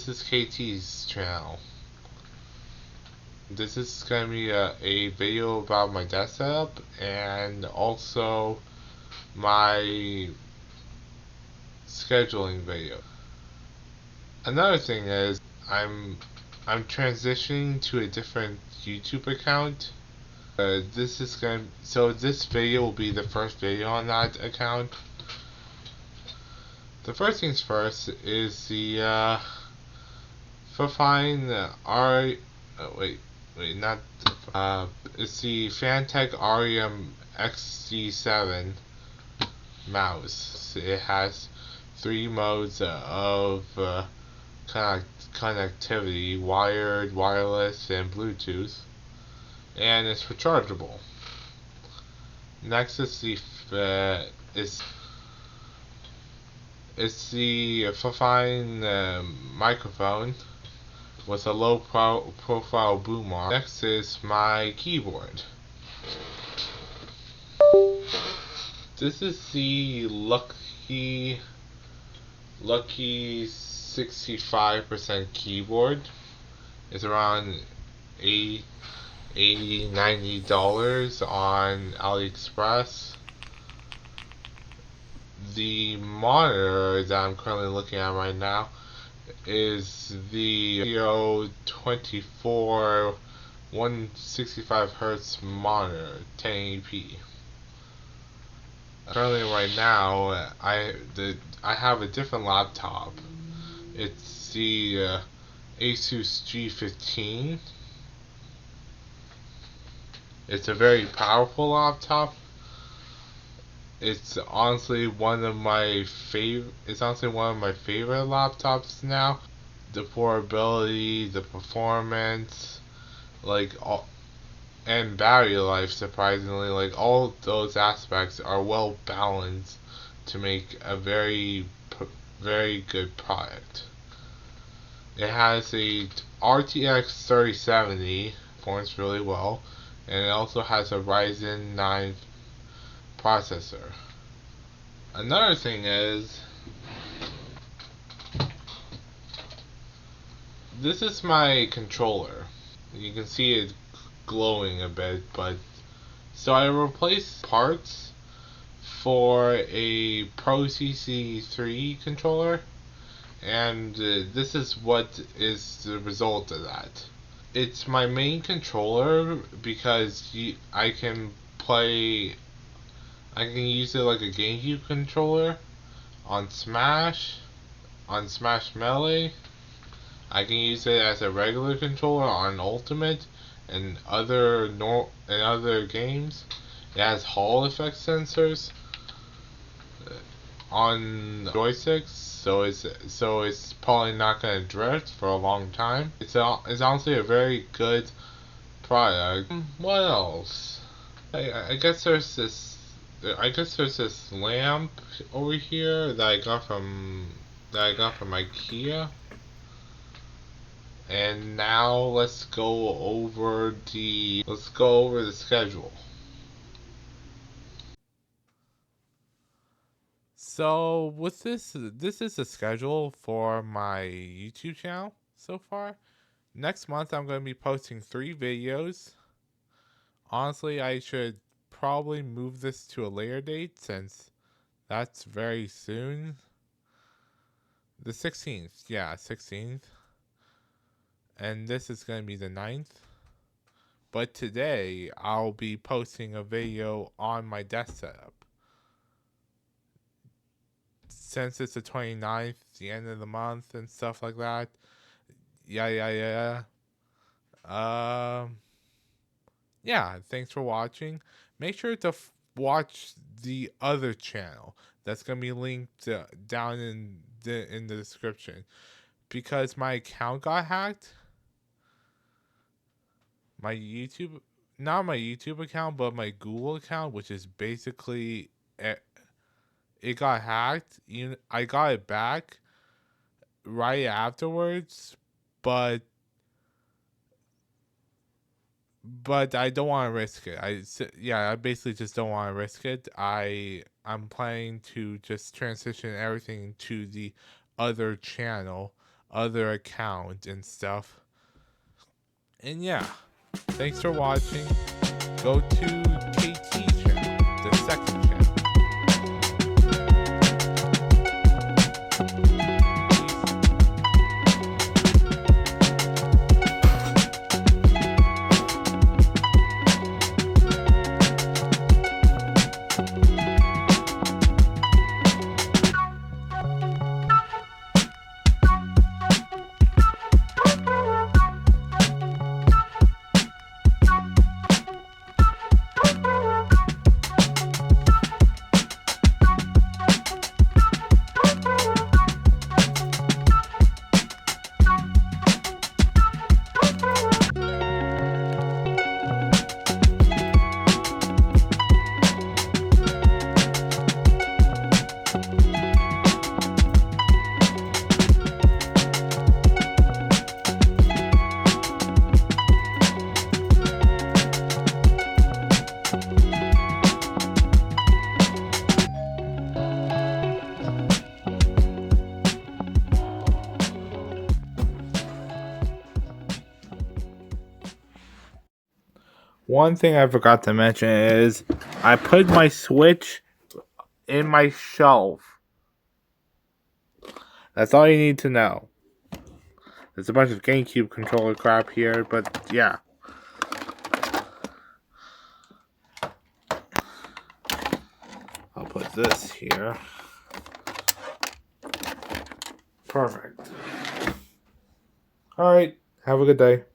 this is KT's channel. This is going to be a video about my desk setup and also my scheduling video. Another thing is I'm transitioning to a different YouTube account. This video will be the first video on that account. The first things first is the Fifine R. Not it's the Fantech REM XG7 mouse. It has 3 modes of connectivity: wired, wireless, and Bluetooth, and it's rechargeable. Next is the Fifine microphone with a low profile boom arm. Next is my keyboard. This is the Lucky 65% keyboard. It's around $90 on AliExpress. The monitor that I'm currently looking at right now is the 24 165Hz monitor, 1080p. Currently, right now, I have a different laptop. It's the Asus G15. It's a very powerful laptop. It's honestly one of my favorite laptops now. The portability, the performance, and battery life, surprisingly, all those aspects are well balanced to make a very good product. It has a RTX 3070, performs really well, and it also has a Ryzen 9 processor. Another thing is, this is my controller. You can see it glowing a bit, so I replaced parts for a Pro CC3 controller, and this is what is the result of that. It's my main controller because I can use it like a GameCube controller on Smash Melee. I can use it as a regular controller on Ultimate and other games. It has Hall effect sensors on joysticks, so it's probably not gonna drift for a long time. It's honestly a very good product. What else? I guess there's this lamp over here that I got from IKEA. And now let's go over the schedule. So with this is the schedule for my YouTube channel so far. Next month I'm going to be posting 3 videos. Honestly, I should probably move this to a later date since that's very soon. The 16th, yeah, 16th. And this is going to be the 9th. But today, I'll be posting a video on my desk setup. Since it's the 29th, the end of the month, and stuff like that. Yeah. Yeah, thanks for watching. Make sure to watch the other channel. That's going to be linked down in the description. Because my account got hacked. Not my YouTube account, but my Google account, which is basically it got hacked. I got it back right afterwards, but I don't want to risk it. I basically just don't want to risk it. I'm planning to just transition everything to the other channel other account and stuff. And yeah, thanks for watching. Go to KT channel, the second One thing I forgot to mention is I put my Switch in my shelf. That's all you need to know. There's a bunch of GameCube controller crap here, but yeah. I'll put this here. Perfect. Alright, have a good day.